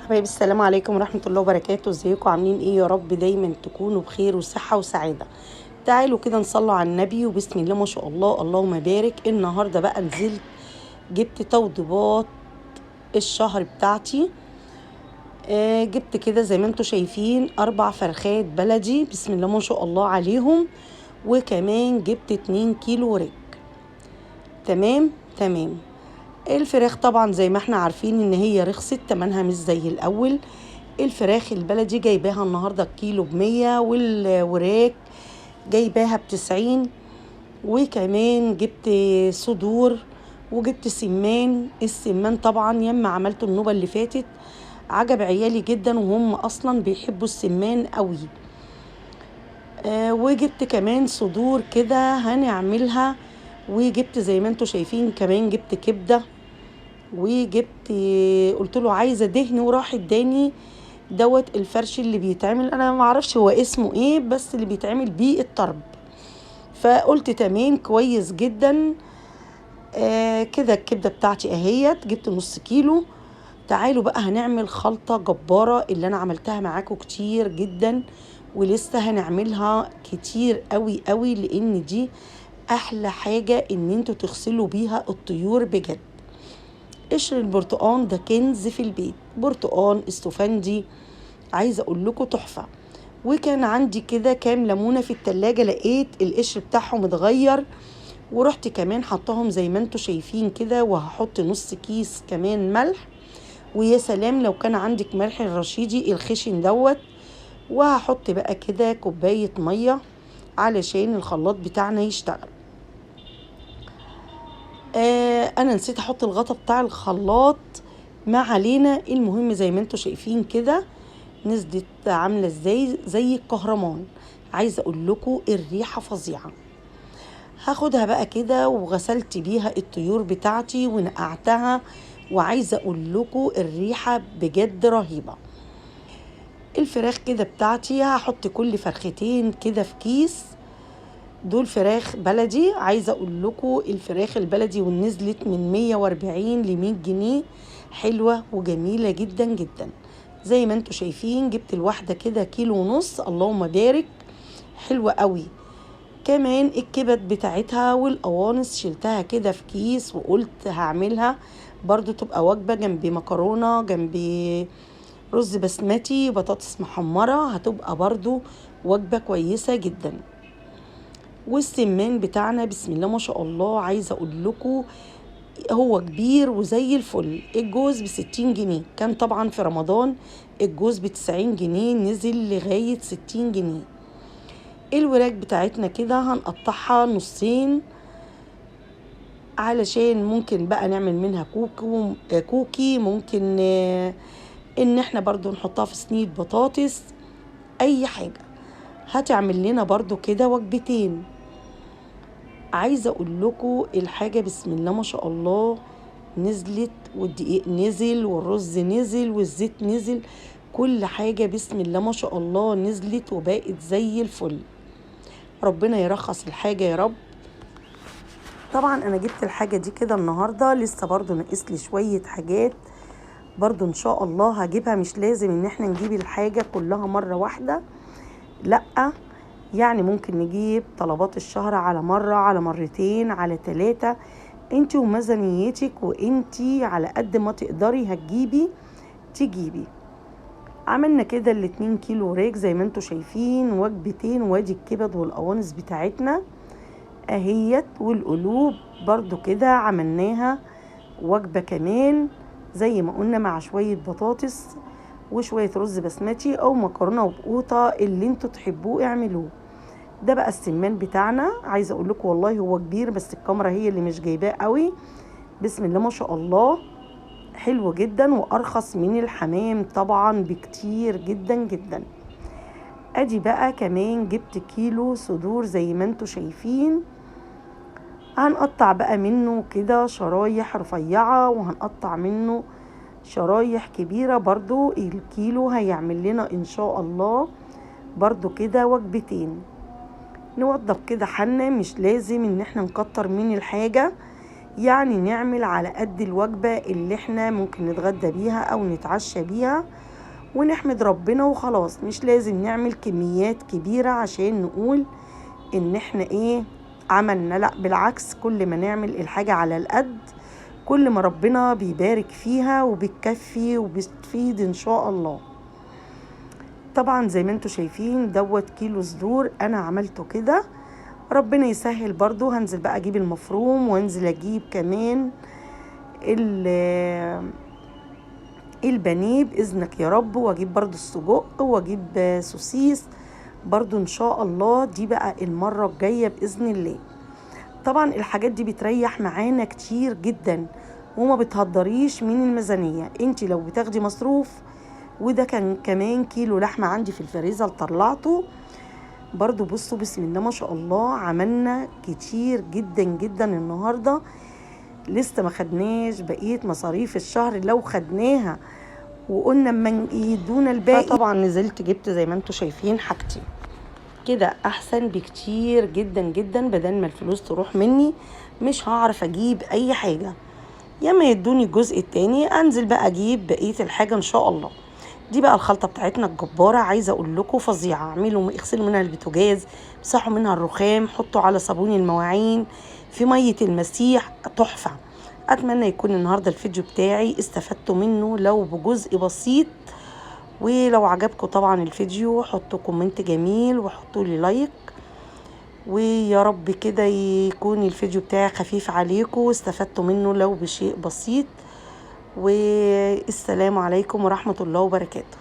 حبايبي السلام عليكم ورحمة الله وبركاته. ازيكم عاملين ايه؟ يا رب دايما تكونوا بخير وصحة وسعادة. تعالوا كده نصلوا على النبي وبسم الله ما شاء الله اللهم بارك. النهاردة بقى نزلت جبت توضيبات الشهر بتاعتي. جبت كده زي ما انتوا شايفين 4 فرخات بلدي بسم الله ما شاء الله عليهم، وكمان جبت 2 كيلو ورك. تمام. الفراخ طبعا زي ما احنا عارفين ان هي رخصت، تمنها مش زي الاول. الفراخ البلدي جايباها النهاردة الكيلو ب100، والوراك جايباها ب90. وكمان جبت صدور وجبت سمان. السمان طبعا يما عملته النوبة اللي فاتت عجب عيالي جدا، وهم اصلا بيحبوا السمان قوي. وجبت كمان صدور كده هنعملها. وجبت زي ما انتوا شايفين كمان جبت كبدة، وجبت قلت له عايزه دهن، وراح اداني دوت الفرش اللي بيتعمل، انا ما اعرفش هو اسمه ايه، بس اللي بيتعمل بيه الطرب. فقلت تمام كويس جدا. كده الكبده بتاعتي اهيت، جبت نص كيلو. تعالوا بقى هنعمل خلطه جباره اللي انا عملتها معاكم كتير جدا، ولسه هنعملها كتير قوي قوي، لان دي احلى حاجه ان انتوا تغسلوا بيها الطيور بجد. قشر البرتقان ده كنز في البيت، برتقان استفندي عايزه اقول لكم تحفه. وكان عندي كده كام ليمونه في التلاجة، لقيت القشر بتاعهم اتغير، ورحت كمان حطهم زي ما انتوا شايفين كده. وهحط نص كيس كمان ملح، ويا سلام لو كان عندك ملح الرشيدي الخشن دوت. وهحط بقى كده كوبايه ميه علشان الخلاط بتاعنا يشتغل. انا نسيت احط الغطا بتاع الخلاط، ما علينا. المهم زي ما انتوا شايفين كده نزلت عامله ازاي زي الكهرمان. عايزه اقول لكم الريحه فظيعه. هاخدها بقى كده وغسلت بيها الطيور بتاعتي ونقعتها، وعايزه اقول لكم الريحه بجد رهيبه. الفراخ كده بتاعتي هحط كل فرختين كده في كيس. دول فراخ بلدي، عايزه اقول لكم الفراخ البلدي ونزلت من 140 ل 100 جنيه، حلوه وجميله جدا جدا. زي ما انتوا شايفين جبت الواحده كده كيلو ونص، اللهم بارك، حلوه قوي. كمان الكبد بتاعتها والقوانص شلتها كده في كيس، وقلت هعملها برضو تبقى وجبه جنب مكرونه، جنب رز بسمتي، بطاطس محمره، هتبقى برضو وجبه كويسه جدا. والسمان بتاعنا بسم الله ما شاء الله، عايزه اقول لكم هو كبير وزي الفل. الجوز ب60 جنيه، كان طبعا في رمضان الجوز ب90 جنيه، نزل لغايه 60 جنيه. الوراك بتاعتنا كده هنقطعها نصين، علشان ممكن بقى نعمل منها كوكي، ممكن ان احنا برضو نحطها في صينيه بطاطس، اي حاجه هتعمل لنا برضو كده وجبتين. عايزه اقول لكم الحاجه بسم الله ما شاء الله نزلت، والدقيق نزل، والرز نزل، والزيت نزل، كل حاجه بسم الله ما شاء الله نزلت وبقت زي الفل. ربنا يرخص الحاجه يا رب. طبعا انا جبت الحاجه دي كده النهارده، لسه برضو ناقص لي شويه حاجات برضو ان شاء الله هجيبها. مش لازم ان احنا نجيب الحاجه كلها مره واحده، لا، يعني ممكن نجيب طلبات الشهر على مرة، على مرتين، على 3. انتي وميزانيتك، وانتي على قد ما تقدري تجيبي. عملنا كده ال2 كيلو ريك زي ما انتوا شايفين وجبتين. وادي الكبد والقوانص بتاعتنا اهيت، والقلوب برضو كده عملناها وجبة كمان زي ما قلنا، مع شوية بطاطس وشوية رز بسمتي او مكرونة وبقوطة، اللي انتوا تحبوه اعملوه. ده بقى السمان بتاعنا، عايزه اقول لكم والله هو كبير، بس الكاميرا هي اللي مش جايباه قوي. بسم الله ما شاء الله حلو جدا، وارخص من الحمام طبعا بكتير جدا جدا. ادي بقى كمان جبت كيلو صدور زي ما انتوا شايفين، هنقطع بقى منه كده شرايح رفيعه، وهنقطع منه شرايح كبيره. برضو الكيلو هيعمل لنا ان شاء الله برضو كده وجبتين. نوضب كده حنة، مش لازم ان احنا نكتر من الحاجة، يعني نعمل على قد الوجبة اللي احنا ممكن نتغدى بيها او نتعشى بيها، ونحمد ربنا وخلاص. مش لازم نعمل كميات كبيرة عشان نقول ان احنا ايه عملنا، لا بالعكس، كل ما نعمل الحاجة على القد كل ما ربنا بيبارك فيها وبتكفي وبتفيد ان شاء الله. طبعا زي ما انتوا شايفين دوت كيلو صدور انا عملته كده، ربنا يسهل. برضو هنزل بقى اجيب المفروم، وانزل اجيب كمان البانيه باذنك يا رب، واجيب برضو السجق، واجيب سوسيس برضو ان شاء الله. دي بقى المرة الجاية باذن الله. طبعا الحاجات دي بتريح معانا كتير جدا وما بتهدريش من الميزانية. انتي لو بتاخدي مصروف، وده كان كمان كيلو لحمة عندي في الفريزر طلعته برضو. بصوا بسم الله ما شاء الله، عملنا كتير جدا جدا النهاردة. لسه ما خدناش بقية مصاريف الشهر، لو خدناها وقلنا اما يدونا الباقي. فطبعا نزلت جبت زي ما انتوا شايفين حاجتي كده احسن بكتير جدا جدا، بدل ما الفلوس تروح مني مش هعرف اجيب اي حاجة. يا ما يدوني الجزء التاني انزل بقى اجيب بقية الحاجة ان شاء الله. دي بقى الخلطة بتاعتنا الجبارة، عايزة اقول لكم فظيعة. اعملوا اغسلوا منها البوتاجاز، امسحوا منها الرخام، حطوا على صابون المواعين في مية المسيح، تحفة. اتمنى يكون النهاردة الفيديو بتاعي استفدتوا منه لو بجزء بسيط. ولو عجبكم طبعا الفيديو حطوا كومنت جميل وحطوا لي لايك، ويا رب كده يكون الفيديو بتاعي خفيف عليكم واستفدتوا منه لو بشيء بسيط. والسلام عليكم ورحمة الله وبركاته.